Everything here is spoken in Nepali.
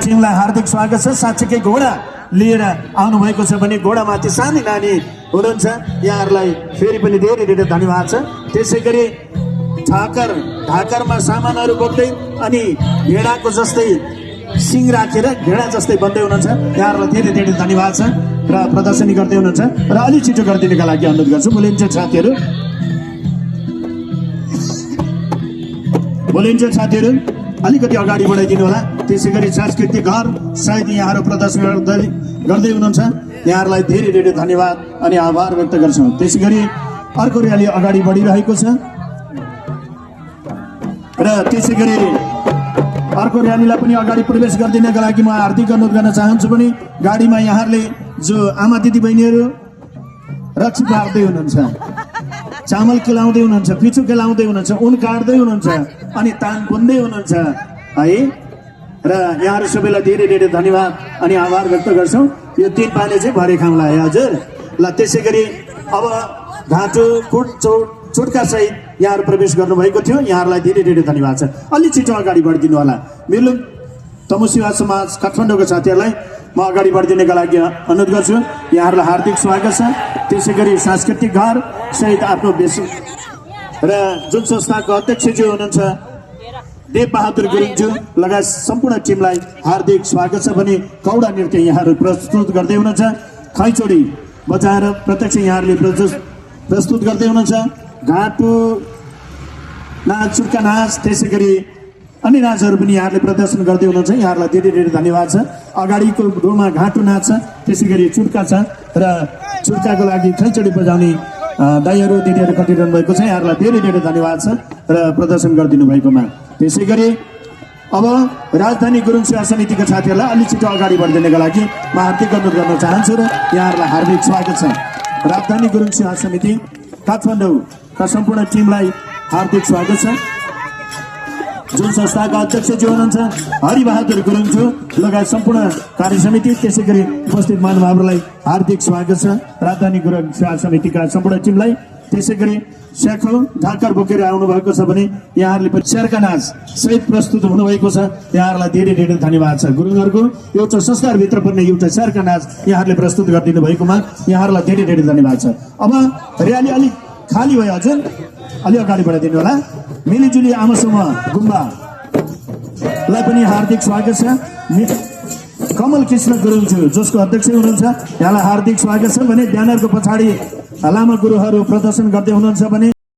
टिमलाई हार्दिक स्वागत छ। साँच्चै घोडा लिएर आउनु भएको छ भने घोडामाथि सानी नानी हुनुहुन्छ, यहाँहरूलाई फेरि पनि धेरै धेरै धन्यवाद छ। त्यसै गरी ढाकरमा सामानहरू बोक्दै अनि भेडाको जस्तै सिङ राखेर भेडा जस्तै बन्दै हुनुहुन्छ, यहाँहरूलाई धेरै धेरै धन्यवाद छ र प्रदर्शनी गर्दै हुनुहुन्छ र अलि छिटो गरिदिनुको लागि अनुरोध गर्छु। बोलिन्छ साथीहरू अलिकति अगाडि बढाइदिनु होला। त्यसै गरी सांस्कृतिक घर सायद यहाँहरू प्रदर्शन गर्दै हुनुहुन्छ, यहाँहरूलाई धेरै धेरै धन्यवाद अनि आभार व्यक्त गर्छौँ। त्यसै गरी अर्को र्याली अगाडि बढिरहेको छ र त्यसै गरी अर्को र्यालीलाई पनि अगाडि प्रवेश गरिदिनका लागि म हार्दिक अनुरोध गर्न चाहन्छु। पनि गाडीमा यहाँहरूले जो आमा दिदी बहिनीहरू रक्सी पार्दै हुनुहुन्छ, चामल केलाउँदै हुनुहुन्छ, पिछु केलाउँदै हुनुहुन्छ, उन काट्दै हुनुहुन्छ अनि तान बुन्दै हुनुहुन्छ है र यहाँहरू सबैलाई धेरै धेरै धन्यवाद अनि आभार व्यक्त गर्छौँ। यो 3 पाले चाहिँ भरे खाउँला है हजुर ल। त्यसै गरी अब घाँटो चुट्का सहित यहाँहरू प्रवेश गर्नुभएको थियो, यहाँहरूलाई धेरै धेरै धन्यवाद छ। अलि छिटो अगाडि बढिदिनु होला। मिर्लुङ तमु सेवा समाज काठमाडौँको साथीहरूलाई म अगाडि बढिदिनका लागि अनुरोध गर्छु, यहाँहरूलाई हार्दिक स्वागत छ। त्यसै गरी सांस्कृतिक घर सहित आफ्नो र जुन संस्थाको अध्यक्षज्यू हुनुहुन्छ देव बहादुर गुरुङज्यू लगायत सम्पूर्ण टिमलाई हार्दिक स्वागत छ। भने कौडा नृत्य यहाँहरू प्रस्तुत गर्दै हुनुहुन्छ, खैचोडी बजाएर प्रत्यक्ष यहाँहरूले प्रस्तुत गर्दै हुनुहुन्छ, घाँटो नाच, चुट्का नाच, त्यसै गरी अन्य नाचहरू पनि यहाँहरूले प्रदर्शन गर्दै हुनुहुन्छ, यहाँहरूलाई धेरै धेरै धन्यवाद छ। अगाडिको रोमा घाँटो नाच छ, त्यसै गरी चुट्का छ र चुट्काको लागि खैचोडी बजाउने दाइहरू दिदीहरू खटिरहनु भएको छ, यहाँहरूलाई धेरै धेरै धन्यवाद छ र प्रदर्शन गरिदिनु भएकोमा। त्यसै गरी अब राजधानी गुरुङ सेवा समितिका साथीहरूलाई अलि छिटो अगाडि बढिदिनका लागि म हार्दिक अनुरोध गर्न चाहन्छु र यहाँहरूलाई हार्दिक स्वागत छ। राजधानी गुरुङ सेवा समिति काठमाडौँका सम्पूर्ण टिमलाई हार्दिक स्वागत छ। जुन संस्थाका अध्यक्षज्यू हुनुहुन्छ हरिबहादुर गुरुङज्यू लगायत सम्पूर्ण कार्य समिति, त्यसै गरी उपस्थित महानुभावहरूलाई हार्दिक स्वागत छ। राजधानी गुरुङ सेवा समितिका सम्पूर्ण टिमलाई त्यसै गरी स्याखो ढाकर बोकेर आउनुभएको छ भने यहाँहरूले पनि शेरका नाच सहित प्रस्तुत हुनुभएको छ, यहाँहरूलाई धेरै धेरै धन्यवाद छ। गुरुङहरूको एउटा संस्कारभित्र पर्ने एउटा शेरका नाच यहाँहरूले प्रस्तुत गरिदिनु भएकोमा यहाँहरूलाई धेरै धेरै धन्यवाद छ। अब र्याली अलिक खाली भयो हजुर, अलि अगाडि बढाइदिनु होला। मिलिजुली आमा समूह गुम्बालाई पनि हार्दिक स्वागत छ। कमल कृष्ण गुरुङज्यू जसको अध्यक्ष हुनुहुन्छ, यहाँलाई हार्दिक स्वागत छ। भने ब्यानरको पछाडि लामा गुरुहरू प्रदर्शन गर्दै हुनुहुन्छ भने